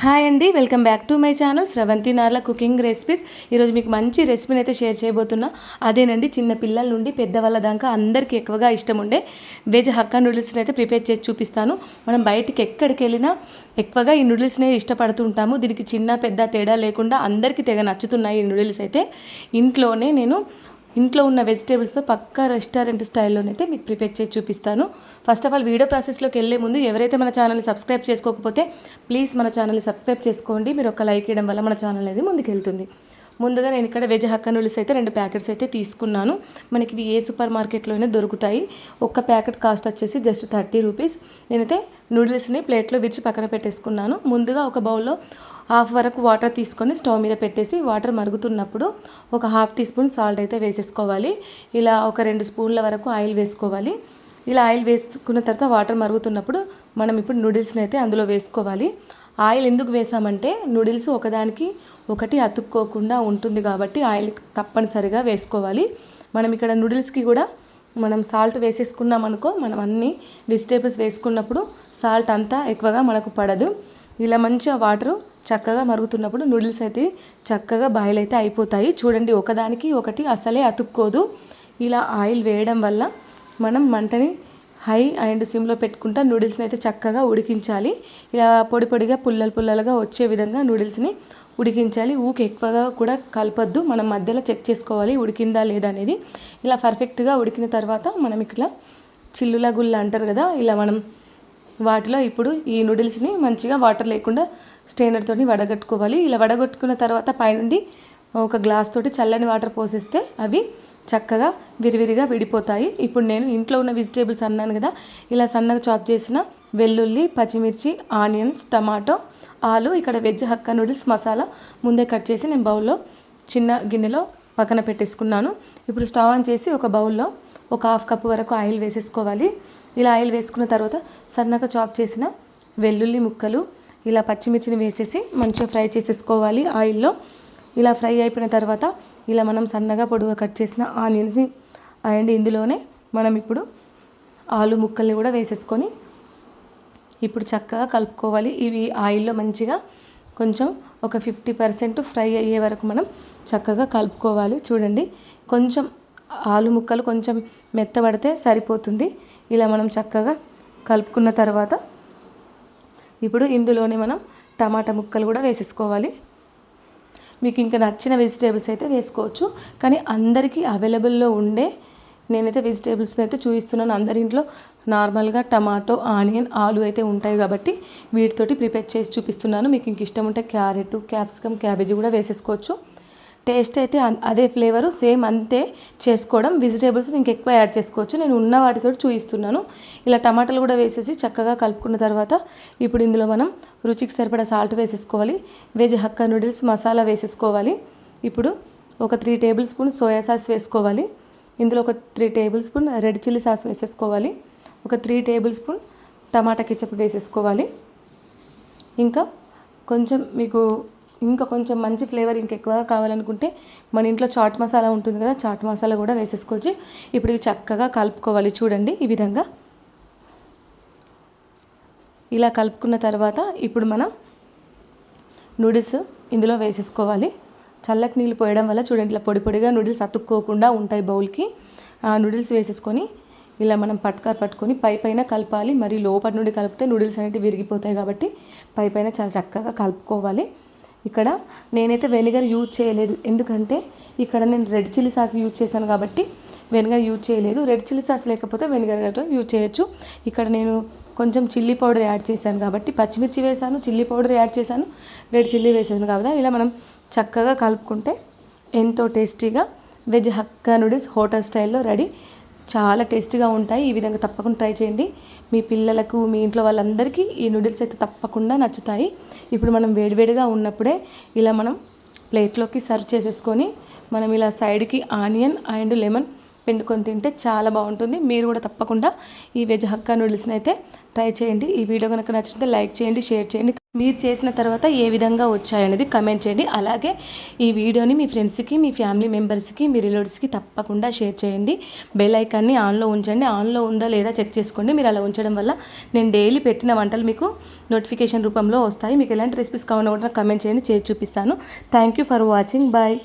Hi అండి, welcome back to my channel Sravanthi Narla cooking recipes. ఈరోజు మీకు మంచి రెసిపీని అయితే షేర్ చేయబోతున్నా. అదేనండి, చిన్న పిల్లల నుండి పెద్దవాళ్ళ దాకా అందరికీ ఎక్కువగా ఇష్టం ఉండే వెజ్ హక్కా నూడిల్స్ని అయితే ప్రిపేర్ చేసి చూపిస్తాను. మనం బయటికి ఎక్కడికి వెళ్ళినా ఎక్కువగా ఈ నూడిల్స్ని ఇష్టపడుతూ ఉంటాము. దీనికి చిన్న పెద్ద తేడా లేకుండా అందరికీ తెగ నచ్చుతున్నాయి ఈ నూడిల్స్ అయితే. ఇంట్లో ఉన్న వెజిటేబుల్స్తో పక్కా రెస్టారెంట్ స్టైల్లోనైతే మీకు ప్రిపేర్ చేసి చూపిస్తాను. ఫస్ట్ ఆఫ్ ఆల్ వీడియో ప్రాసెస్లోకి వెళ్ళే ముందు ఎవరైతే మన ఛానల్ని సబ్స్క్రైబ్ చేసుకోకపోతే ప్లీజ్ మన ఛానల్ని సబ్స్క్రైబ్ చేసుకోండి. మీరు ఒక లైక్ ఇవ్వడం వల్ల మన ఛానల్ అనేది ముందుకెళ్తుంది. ముందుగా నేను ఇక్కడ వెజ్ హక్కా నూడిల్స్ అయితే 2 ప్యాకెట్స్ అయితే తీసుకున్నాను. మనకి ఇవి ఏ సూపర్ మార్కెట్లోనే దొరుకుతాయి. ఒక్క ప్యాకెట్ కాస్ట్ వచ్చేసి జస్ట్ 30 రూపీస్. నేనైతే నూడిల్స్ని ప్లేట్లో విరిచి పక్కన పెట్టేసుకున్నాను. ముందుగా ఒక బౌల్లో హాఫ్ వరకు వాటర్ తీసుకొని స్టవ్ మీద పెట్టేసి వాటర్ మరుగుతున్నప్పుడు ఒక ½ టీ స్పూన్ సాల్ట్ అయితే వేసేసుకోవాలి. ఇలా ఒక 2 స్పూన్ల వరకు ఆయిల్ వేసుకోవాలి. ఇలా ఆయిల్ వేసుకున్న తర్వాత వాటర్ మరుగుతున్నప్పుడు మనం ఇప్పుడు నూడిల్స్ని అయితే అందులో వేసుకోవాలి. ఆయిల్ ఎందుకు వేసామంటే నూడిల్స్ ఒకదానికి ఒకటి అతుక్కోకుండా ఉంటుంది కాబట్టి ఆయిల్ తప్పనిసరిగా వేసుకోవాలి. మనం ఇక్కడ నూడిల్స్కి కూడా మనం సాల్ట్ వేసేసుకున్నాం అనుకో, మనం అన్ని వెజిటేబుల్స్ వేసుకున్నప్పుడు సాల్ట్ అంతా ఎక్కువగా మనకు పడదు. ఇలా మంచిగా వాటరు చక్కగా మరుగుతున్నప్పుడు నూడిల్స్ అయితే చక్కగా బాయిల్ అయితే అయిపోతాయి. చూడండి, ఒకదానికి ఒకటి అసలే అతుక్కోదు. ఇలా ఆయిల్ వేయడం వల్ల మనం మంటని హై అండ్ సిమ్లో పెట్టుకుంటా నూడిల్స్ని అయితే చక్కగా ఉడికించాలి. ఇలా పొడి పొడిగా పుల్లలుగా వచ్చే విధంగా నూడిల్స్ని ఉడికించాలి. ఎక్కువగా కూడా కలపొద్దు. మనం మధ్యలో చెక్ చేసుకోవాలి ఉడికిందా లేదా అనేది. ఇలా పర్ఫెక్ట్గా ఉడికిన తర్వాత మనం ఇట్లా చిల్లుల గుల్ల అంటారు కదా, ఇలా మనం వాటిలో ఇప్పుడు ఈ నూడిల్స్ని మంచిగా వాటర్ లేకుండా స్ట్రైనర్ తోటి వడగట్టుకోవాలి. ఇలా వడగట్టుకున్న తర్వాత పైనుండి ఒక గ్లాస్ తోటి చల్లని వాటర్ పోసేస్తే అవి చక్కగా విరివిరిగా విడిపోతాయి. ఇప్పుడు నేను ఇంట్లో ఉన్న వెజిటేబుల్స్ అన్నాను కదా, ఇలా సన్నగా చాప్ చేసిన వెల్లుల్లి, పచ్చిమిర్చి, ఆనియన్స్, టమాటో, ఆలు, ఇక్కడ వెజ్ హక్కా నూడిల్స్ మసాలా ముందే కట్ చేసి నేను బౌల్లో చిన్న గిన్నెలో పక్కన పెట్టేసుకున్నాను. ఇప్పుడు స్టవ్ ఆన్ చేసి ఒక బౌల్లో ఒక ½ కప్పు వరకు ఆయిల్ వేసేసుకోవాలి. ఇలా ఆయిల్ వేసుకున్న తర్వాత సన్నగా చాప్ చేసిన వెల్లుల్లి ముక్కలు, ఇలా పచ్చిమిర్చిని వేసేసి మంచిగా ఫ్రై చేసేసుకోవాలి ఆయిల్లో. ఇలా ఫ్రై అయిపోయిన తర్వాత ఇలా మనం సన్నగా పొడుగా కట్ చేసిన ఆనియన్స్ అండ్ ఇందులోనే మనం ఇప్పుడు ఆలు ముక్కల్ని కూడా వేసేసుకొని ఇప్పుడు చక్కగా కలుపుకోవాలి. ఇవి ఆయిల్లో మంచిగా కొంచెం ఒక 50% ఫ్రై అయ్యే వరకు మనం చక్కగా కలుపుకోవాలి. చూడండి, కొంచెం ఆలు ముక్కలు కొంచెం మెత్తబడితే సరిపోతుంది. ఇలా మనం చక్కగా కలుపుకున్న తర్వాత ఇప్పుడు ఇందులోనే మనం టమాటా ముక్కలు కూడా వేసేసుకోవాలి. మీకు ఇంకా నచ్చిన వెజిటేబుల్స్ అయితే వేసుకోవచ్చు, కానీ అందరికీ అవైలబుల్లో ఉండే నేనైతే వెజిటేబుల్స్ని అయితే చూపిస్తున్నాను. అందరి ఇంట్లో నార్మల్గా టమాటో, ఆనియన్, ఆలు అయితే ఉంటాయి కాబట్టి వీటితోటి ప్రిపేర్ చేసి చూపిస్తున్నాను. మీకు ఇంక ఇష్టం ఉంటే క్యారెట్, క్యాప్సికమ్, క్యాబేజీ కూడా వేసేసుకోవచ్చు. టేస్ట్ అయితే అదే ఫ్లేవరు సేమ్ అంతే చేసుకోవడం. వెజిటేబుల్స్ ఇంకెక్కువ యాడ్ చేసుకోవచ్చు. నేను ఉన్న వాటితో చూపిస్తున్నాను. ఇలా టమాటాలు కూడా వేసేసి చక్కగా కలుపుకున్న తర్వాత ఇప్పుడు ఇందులో మనం రుచికి సరిపడా సాల్ట్ వేసేసుకోవాలి. వెజ్ హక్కా నూడిల్స్ మసాలా వేసేసుకోవాలి. ఇప్పుడు ఒక 3 టేబుల్ స్పూన్ సోయా సాస్ వేసుకోవాలి. ఇందులో ఒక 3 table spoon red chilli sauce వేసేసుకోవాలి. ఒక 3 టేబుల్ స్పూన్ టమాటా కెచప్ వేసేసుకోవాలి. ఇంకా కొంచెం మంచి ఫ్లేవర్ ఇంకెక్కువగా కావాలనుకుంటే మన ఇంట్లో చాట్ మసాలా ఉంటుంది కదా, చాట్ మసాలా కూడా వేసేసుకోవచ్చు. ఇప్పుడు ఇవి చక్కగా కలుపుకోవాలి. చూడండి, ఈ విధంగా ఇలా కలుపుకున్న తర్వాత ఇప్పుడు మనం నూడిల్స్ ఇందులో వేసేసుకోవాలి. చల్లటి నీళ్ళు పోయడం వల్ల చూడండి ఇలా పొడి పొడిగా నూడిల్స్ అతుక్కోకుండా ఉంటాయి బౌల్కి. ఆ నూడిల్స్ వేసేసుకొని ఇలా మనం పట్టుకొని పైన కలపాలి. మరి లోపల నుండి కలిపితే నూడిల్స్ అనేవి విరిగిపోతాయి కాబట్టి పైన చాలా చక్కగా కలుపుకోవాలి. ఇక్కడ నేనైతే వెనిగర్ యూజ్ చేయలేదు, ఎందుకంటే ఇక్కడ నేను రెడ్ చిల్లీ సాస్ యూజ్ చేశాను కాబట్టి వెనిగర్ యూజ్ చేయలేదు. రెడ్ చిల్లీ సాస్ లేకపోతే వెనిగర్ యూజ్ చేయొచ్చు. ఇక్కడ నేను కొంచెం చిల్లీ పౌడర్ యాడ్ చేశాను కాబట్టి పచ్చిమిర్చి వేసాను, చిల్లీ పౌడర్ యాడ్ చేశాను, రెడ్ చిల్లీ వేసాను కాబట్టి ఇలా మనం చక్కగా కలుపుకుంటే ఎంతో టేస్టీగా వెజ్ హక్కా నూడిల్స్ హోటల్ స్టైల్లో రెడీ. చాలా టేస్టీగా ఉంటాయి. ఈ విధంగా తప్పకుండా ట్రై చేయండి. మీ పిల్లలకు, మీ ఇంట్లో వాళ్ళందరికీ ఈ నూడిల్స్ అయితే తప్పకుండా నచ్చుతాయి. ఇప్పుడు మనం వేడివేడిగా ఉన్నప్పుడే ఇలా మనం ప్లేట్లోకి సర్వ్ చేసేసుకొని మనం ఇలా సైడ్కి ఆనియన్ అండ్ లెమన్ పిండుకొని తింటే చాలా బాగుంటుంది. మీరు కూడా తప్పకుండా ఈ వెజ్ హక్కా నూడిల్స్ని అయితే ట్రై చేయండి. ఈ వీడియో కనుక నచ్చితే లైక్ చేయండి, షేర్ చేయండి. మీరు చేసిన తర్వాత ఏ విధంగా వచ్చాయనేది కమెంట్ చేయండి. అలాగే ఈ వీడియోని మీ ఫ్రెండ్స్కి, మీ ఫ్యామిలీ మెంబర్స్కి, మీ రిలేటివ్స్కి తప్పకుండా షేర్ చేయండి. బెల్ ఐకాన్ని ఆన్లో ఉంచండి. ఆన్లో ఉందా లేదా చెక్ చేసుకోండి. మీరు అలా ఉంచడం వల్ల నేను డైలీ పెట్టిన వంటలు మీకు నోటిఫికేషన్ రూపంలో వస్తాయి. మీకు ఎలాంటి రెసిపీస్ కావాలన్నా కూడా కమెంట్ చేయండి, చేసి చూపిస్తాను. Thank you for watching. Bye.